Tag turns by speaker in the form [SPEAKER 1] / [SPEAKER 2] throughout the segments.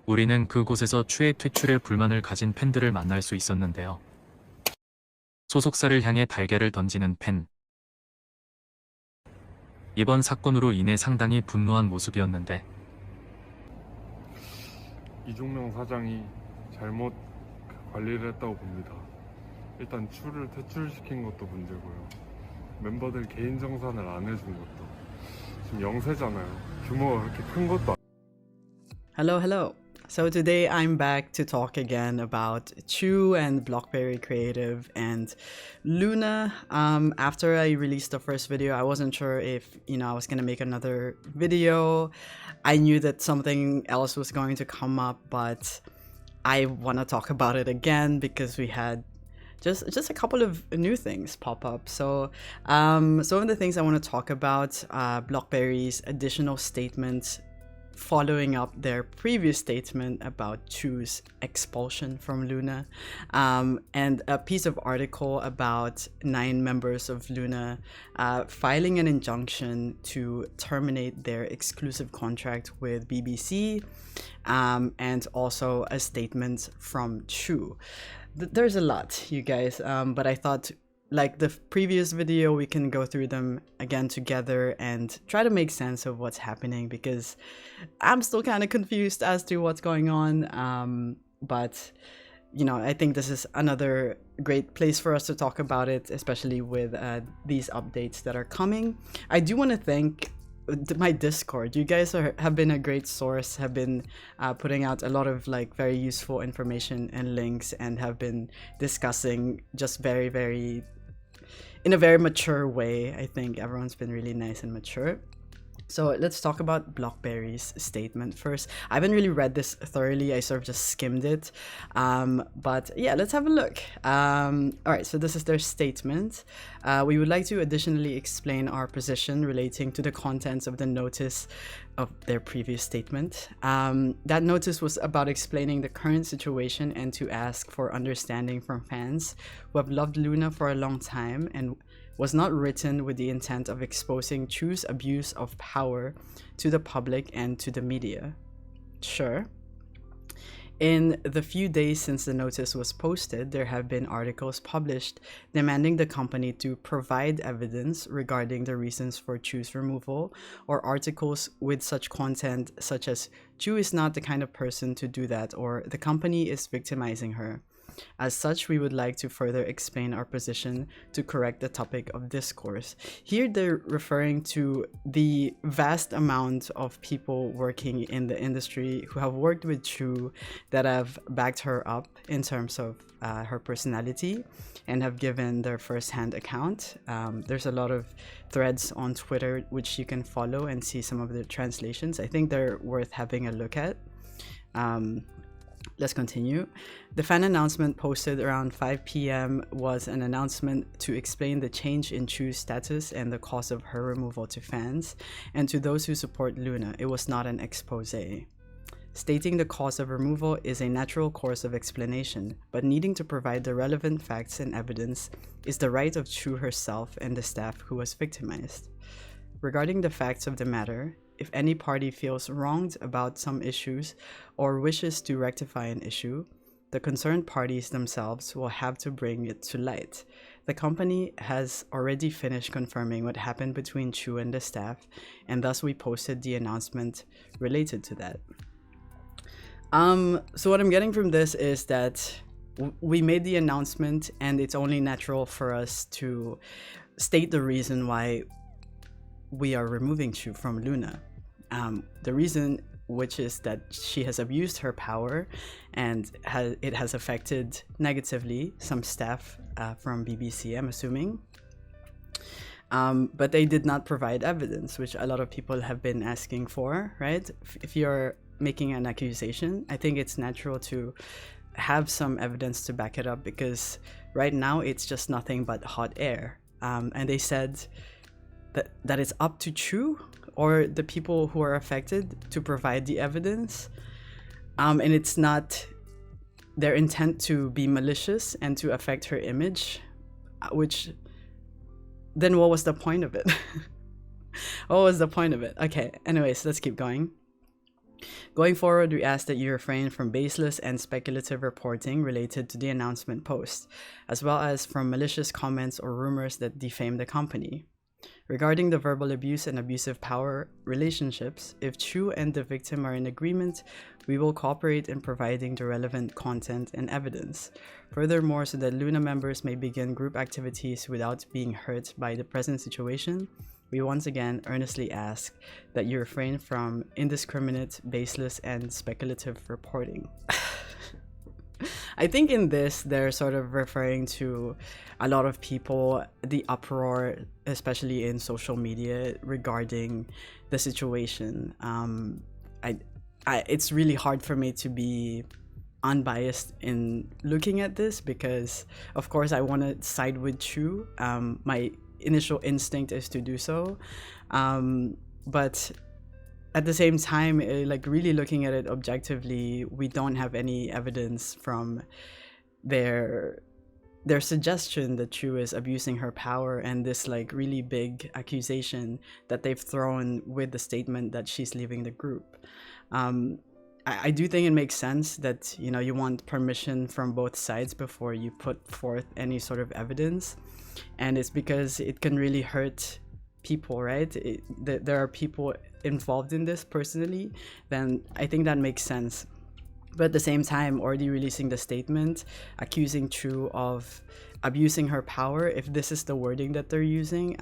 [SPEAKER 1] 우리는 그곳에서 추의 퇴출에 불만을 가진 팬들을 만날 수 있었는데요. 소속사를 향해 달걀을 던지는 팬. 이번 사건으로 인해 상당히 분노한 모습이었는데
[SPEAKER 2] 이종명 사장이 잘못 관리를 했다고 봅니다. 일단 추를 퇴출시킨 것도 문제고요. 멤버들 개인 정산을 안 해준 것도. 지금 영세잖아요. 규모가 그렇게 큰 것도
[SPEAKER 3] Hello. So today I'm back to talk again about Chuu and Blockberry Creative and LOONA. After I released the first video, I wasn't sure if, I was gonna make another video. I knew that something else was going to come up, but I want to talk about it again because we had just a couple of new things pop up. So some of the things I want to talk about, Blockberry's additional statements following up their previous statement about Chuu's expulsion from LOONA, and a piece of article about 9 members of LOONA filing an injunction to terminate their exclusive contract with BBC, and also a statement from Chuu. There's a lot, you guys, but I thought, like the previous video, we can go through them again together and try to make sense of what's happening, because I'm still kind of confused as to what's going on. But I think this is another great place for us to talk about it, especially with these updates that are coming. I do want to thank my Discord. You guys have been a great source, have been putting out a lot of very useful information and links, and have been discussing just very in a very mature way. I think everyone's been really nice and mature. So let's talk about Blockberry's statement first. I haven't really read this thoroughly. I sort of just skimmed it. But yeah, let's have a look. Alright, so this is their statement. We would like to additionally explain our position relating to the contents of the notice of their previous statement. That notice was about explaining the current situation and to ask for understanding from fans who have loved LOONA for a long time, and was not written with the intent of exposing Chuu's abuse of power to the public and to the media. Sure. In the few days since the notice was posted, there have been articles published demanding the company to provide evidence regarding the reasons for Chuu's removal, or articles with such content such as "Chuu is not the kind of person to do that," or "the company is victimizing her." As such, we would like to further explain our position to correct the topic of discourse. Here they're referring to the vast amount of people working in the industry who have worked with Chuu, that have backed her up in terms of her personality, and have given their first-hand account. There's a lot of threads on Twitter which you can follow and see some of the translations. I think they're worth having a look at. Let's continue. The fan announcement posted around 5 p.m. was an announcement to explain the change in Chuu's status and the cause of her removal to fans, and to those who support LOONA. It was not an expose. Stating the cause of removal is a natural course of explanation, but needing to provide the relevant facts and evidence is the right of Chuu herself and the staff who was victimized. Regarding the facts of the matter, if any party feels wronged about some issues or wishes to rectify an issue, the concerned parties themselves will have to bring it to light. The company has already finished confirming what happened between Chuu and the staff, and thus we posted the announcement related to that. So what I'm getting from this is that we made the announcement, and it's only natural for us to state the reason why we are removing Chuu from LOONA. The reason, which is that she has abused her power, and it has affected negatively some staff from BBC, I'm assuming. But they did not provide evidence, which a lot of people have been asking for, right? If you're making an accusation, I think it's natural to have some evidence to back it up, because right now it's just nothing but hot air. And they said that it's up to Chuu or the people who are affected to provide the evidence, and it's not their intent to be malicious and to affect her image, which then what was the point of it? What was the point of it? Okay, anyways, let's keep going. Going forward, we ask that you refrain from baseless and speculative reporting related to the announcement post, as well as from malicious comments or rumors that defame the company. Regarding the verbal abuse and abusive power relationships, if Chuu and the victim are in agreement, we will cooperate in providing the relevant content and evidence. Furthermore, so that LOONA members may begin group activities without being hurt by the present situation, we once again earnestly ask that you refrain from indiscriminate, baseless, and speculative reporting. I think in this, they're sort of referring to a lot of people, the uproar, especially in social media, regarding the situation. It's really hard for me to be unbiased in looking at this because, of course, I want to side with Chuu. My initial instinct is to do so, but at the same time, like really looking at it objectively, we don't have any evidence from their suggestion that Chuu is abusing her power, and this like really big accusation that they've thrown with the statement that she's leaving the group. I do think it makes sense that, you know, you want permission from both sides before you put forth any sort of evidence, and it's because it can really hurt people, right? There are people involved in this personally, then I think that makes sense. But at the same time, already releasing the statement accusing Chuu of abusing her power, if this is the wording that they're using,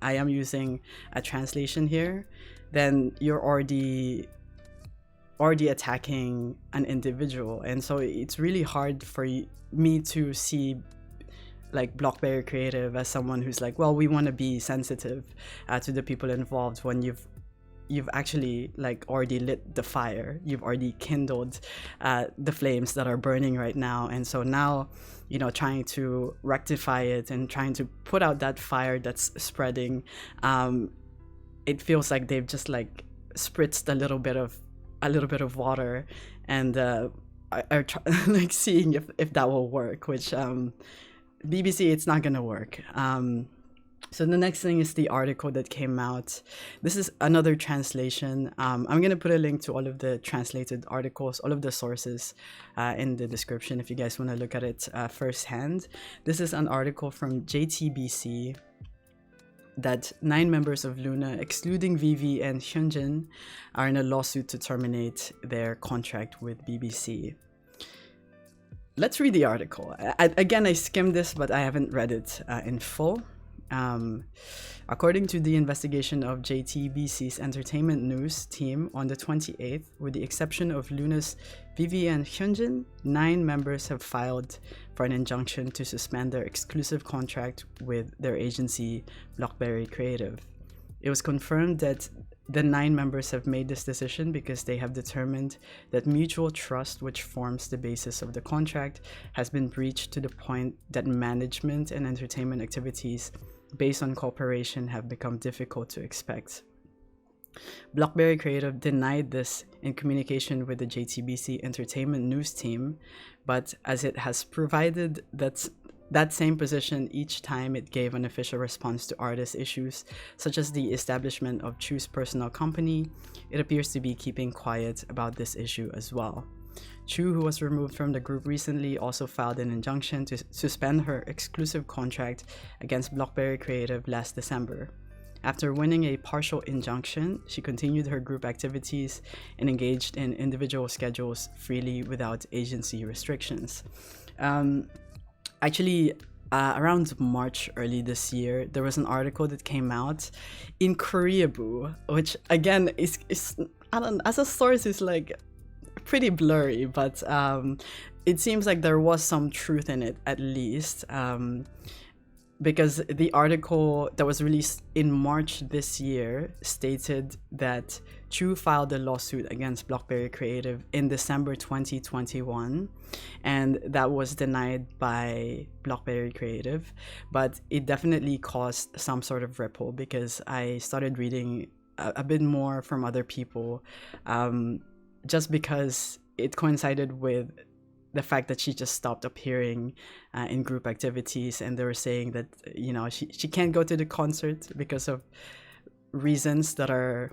[SPEAKER 3] I am using a translation here, then you're already attacking an individual. And so it's really hard for me to see like Blockberry Creative as someone who's like, well, we want to be sensitive to the people involved, when you've actually like already lit the fire, you've already kindled the flames that are burning right now. And so now, you know, trying to rectify it and trying to put out that fire that's spreading, it feels like they've just like spritzed a little bit of water and are like seeing if that will work, which BBC, it's not gonna work. So the next thing is the article that came out. This is another translation. I'm gonna put a link to all of the translated articles, all of the sources in the description if you guys want to look at it firsthand. This is an article from JTBC that 9 members of LOONA, excluding Vivi and Hyunjin, are in a lawsuit to terminate their contract with BBC. Let's read the article. Again, I skimmed this, but I haven't read it in full. According to the investigation of JTBC's entertainment news team on the 28th, with the exception of LOONA's Vivi and Hyunjin, 9 members have filed for an injunction to suspend their exclusive contract with their agency, Blockberry Creative. It was confirmed that the 9 members have made this decision because they have determined that mutual trust, which forms the basis of the contract, has been breached to the point that management and entertainment activities based on cooperation have become difficult to expect. Blockberry Creative denied this in communication with the JTBC entertainment news team, but as it has provided that same position each time it gave an official response to artist issues, such as the establishment of Chuu's personal company, it appears to be keeping quiet about this issue as well. Chuu, who was removed from the group recently, also filed an injunction to suspend her exclusive contract against Blockberry Creative last December. After winning a partial injunction, she continued her group activities and engaged in individual schedules freely without agency restrictions. Actually, around March early this year, there was an article that came out in Koreaboo, which again is I don't, as a source is like pretty blurry, but it seems like there was some truth in it at least, because the article that was released in March this year stated that Chuu filed a lawsuit against Blockberry Creative in December 2021, and that was denied by Blockberry Creative, but it definitely caused some sort of ripple because I started reading a bit more from other people, just because it coincided with the fact that she just stopped appearing in group activities, and they were saying that, you know, she can't go to the concert because of reasons that are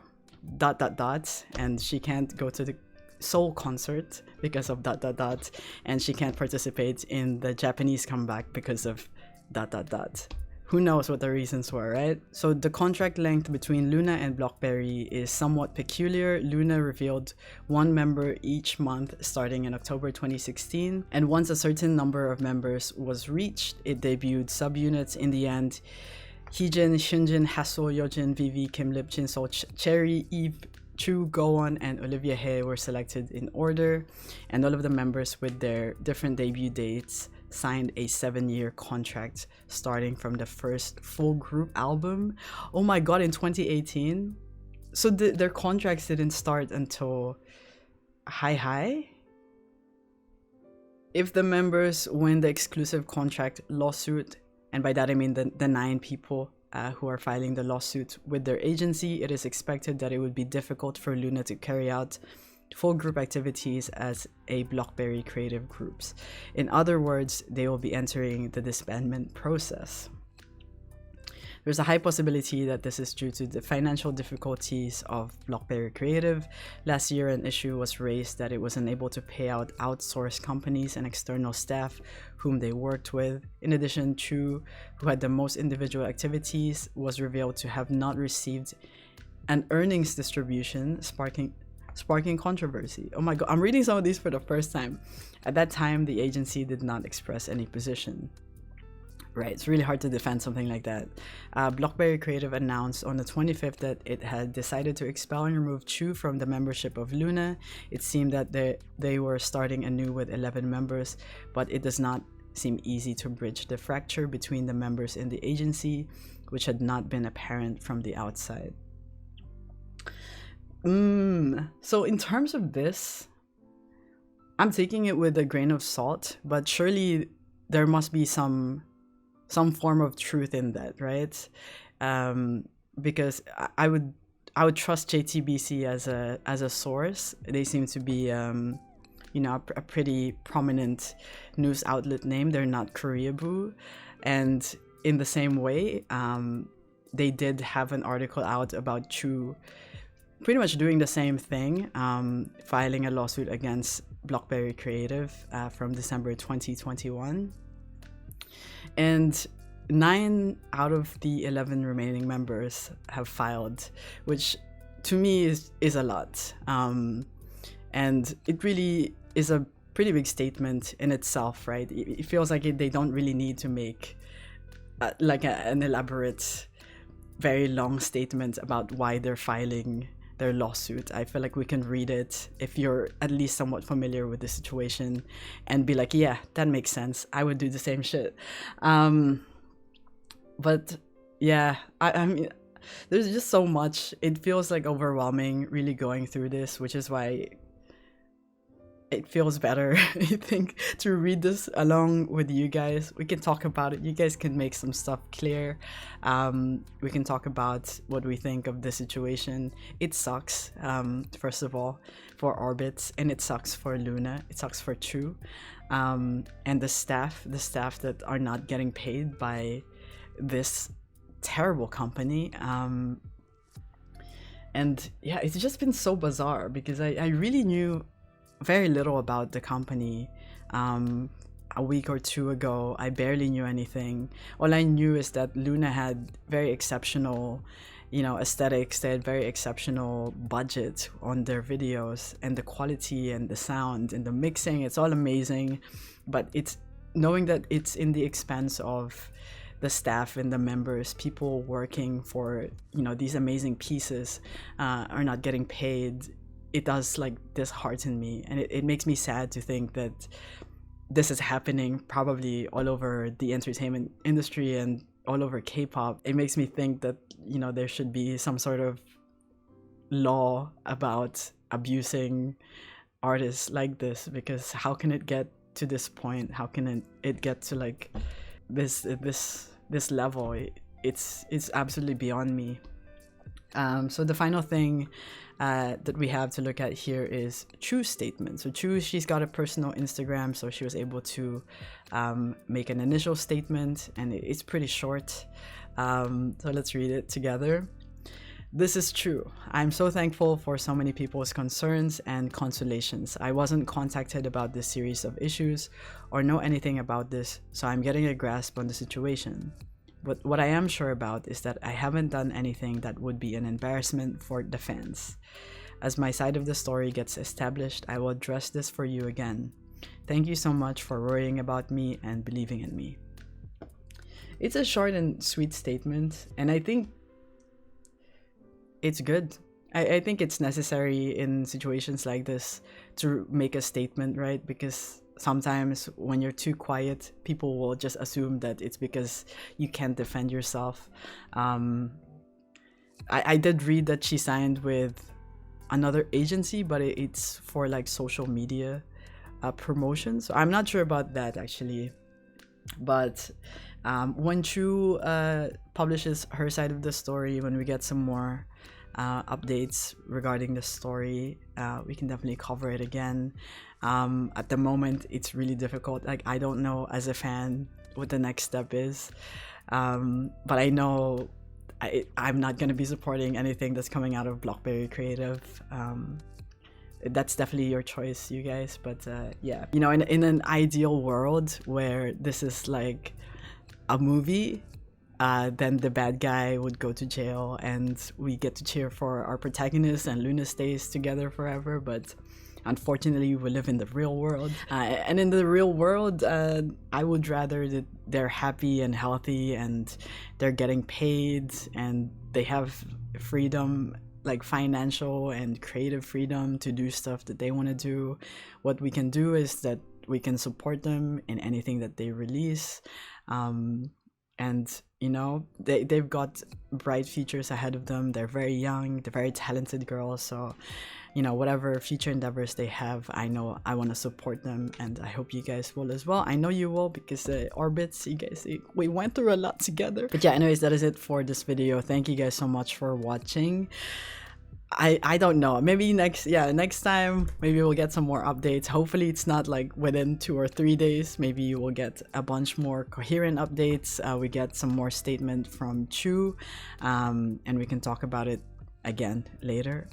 [SPEAKER 3] dot dot dot, and she can't go to the Seoul concert because of dot dot dot, and she can't participate in the Japanese comeback because of dot dot dot. Who knows what the reasons were, right? So the contract length between LOONA and Blockberry is somewhat peculiar. LOONA revealed one member each month starting in October 2016, and once a certain number of members was reached, it debuted subunits. In the end, Heejin, Shunjin, Haso, Yojin, Vivi, Kim Lip, Jin So, Cherry, Eve, Chuu, Gowan, and Olivia Hae were selected in order, and all of the members with their different debut dates signed a 7-year contract starting from the first full group album. Oh my god, in 2018? So their contracts didn't start until Hi. If the members win the exclusive contract lawsuit, and by that I mean the 9 people who are filing the lawsuit with their agency, it is expected that it would be difficult for LOONA to carry out full group activities as a Blockberry creative groups. In other words, they will be entering the disbandment process. There's a high possibility that this is due to the financial difficulties of Blockberry Creative. Last year, an issue was raised that it was unable to pay out outsourced companies and external staff whom they worked with. In addition, Chuu, who had the most individual activities, was revealed to have not received an earnings distribution, sparking controversy. Oh my god, I'm reading some of these for the first time. At that time, the agency did not express any position. Right, it's really hard to defend something like that. Blockberry Creative announced on the 25th that it had decided to expel and remove Chuu from the membership of LOONA. It seemed that they were starting anew with 11 members, but it does not seem easy to bridge the fracture between the members in the agency, which had not been apparent from the outside. So in terms of this, I'm taking it with a grain of salt, but surely there must be some form of truth in that, right? Because I would trust JTBC as a source. They seem to be you know, a pretty prominent news outlet name. They're not Koreaboo, and in the same way, they did have an article out about Chuu pretty much doing the same thing, filing a lawsuit against Blockberry Creative from December 2021. And 9 out of the 11 remaining members have filed, which to me is a lot. And it really is a pretty big statement in itself, right? It feels like they don't really need to make like an elaborate, very long statement about why they're filing their lawsuit. I feel like we can read it if you're at least somewhat familiar with the situation and be like, yeah, that makes sense. I would do the same shit. But yeah, I mean, there's just so much. It feels like overwhelming really going through this, which is why it feels better, I think, to read this along with you guys. We can talk about it. You guys can make some stuff clear. We can talk about what we think of the situation. It sucks, first of all, for Orbitz, and it sucks for LOONA. It sucks for Chuu, and the staff that are not getting paid by this terrible company. And yeah, it's just been so bizarre because I really knew very little about the company a week or two ago. I barely knew anything. All I knew is that LOONA had very exceptional, you know, aesthetics. They had very exceptional budget on their videos, and the quality and the sound and the mixing, it's all amazing. But it's knowing that it's in the expense of the staff and the members, people working for, you know, these amazing pieces are not getting paid. It does like dishearten me, and it makes me sad to think that this is happening probably all over the entertainment industry and all over K-pop. It makes me think that, you know, there should be some sort of law about abusing artists like this, because how can it get to this point? How can it get to like this level? It's absolutely beyond me. So the final thing that we have to look at here is Chuu's statement. So Chuu, she's got a personal Instagram, so she was able to make an initial statement, and it's pretty short. So let's read it together. This is true. I'm so thankful for so many people's concerns and consolations. I wasn't contacted about this series of issues or know anything about this, so I'm getting a grasp on the situation. But what I am sure about is that I haven't done anything that would be an embarrassment for the fans. As my side of the story gets established, I will address this for you again. Thank you so much for worrying about me and believing in me. It's a short and sweet statement, and I think it's good. I think it's necessary in situations like this to make a statement, right? Because sometimes when you're too quiet, people will just assume that it's because you can't defend yourself. I did read that she signed with another agency, but it's for like social media promotion. So I'm not sure about that actually. But when Chuu publishes her side of the story, when we get some more updates regarding the story, we can definitely cover it again. At the moment, it's really difficult. Like, I don't know as a fan what the next step is, but I know I'm not going to be supporting anything that's coming out of Blockberry Creative. That's definitely your choice, you guys, but yeah, you know, in an ideal world where this is like a movie, then the bad guy would go to jail and we get to cheer for our protagonist and LOONA stays together forever. But unfortunately, we live in the real world, and in the real world, I would rather that they're happy and healthy and they're getting paid and they have freedom, like financial and creative freedom to do stuff that they want to do. What we can do is that we can support them in anything that they release, and you know, they've got bright futures ahead of them. They're very young, they're very talented girls, so you know, whatever future endeavors they have, I know I want to support them, and I hope you guys will as well. I know you will, because Orbits, you guys, we went through a lot together. But yeah, anyways, that is it for this video. Thank you guys so much for watching. I don't know, maybe next time maybe we'll get some more updates. Hopefully it's not like within 2 or 3 days. Maybe we'll get a bunch more coherent updates. We get some more statement from Chuu, and we can talk about it again later.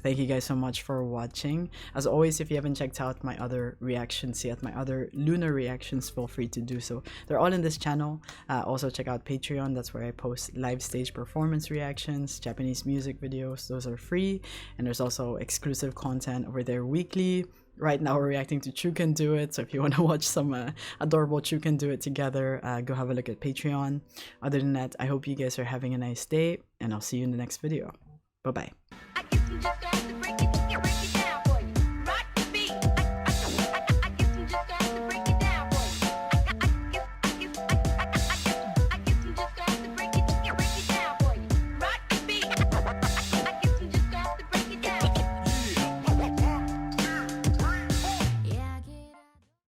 [SPEAKER 3] Thank you guys so much for watching. As always, if you haven't checked out my other reactions yet, my other LOONA reactions, feel free to do so. They're all in this channel. Also check out Patreon. That's where I post live stage performance reactions, Japanese music videos. Those are free, and there's also exclusive content over there weekly. Right now we're reacting to Chuu Can Do It, so if you want to watch some adorable Chuu Can Do It together, go have a look at Patreon. Other than that, I hope you guys are having a nice day, and I'll see you in the next video. Bye bye.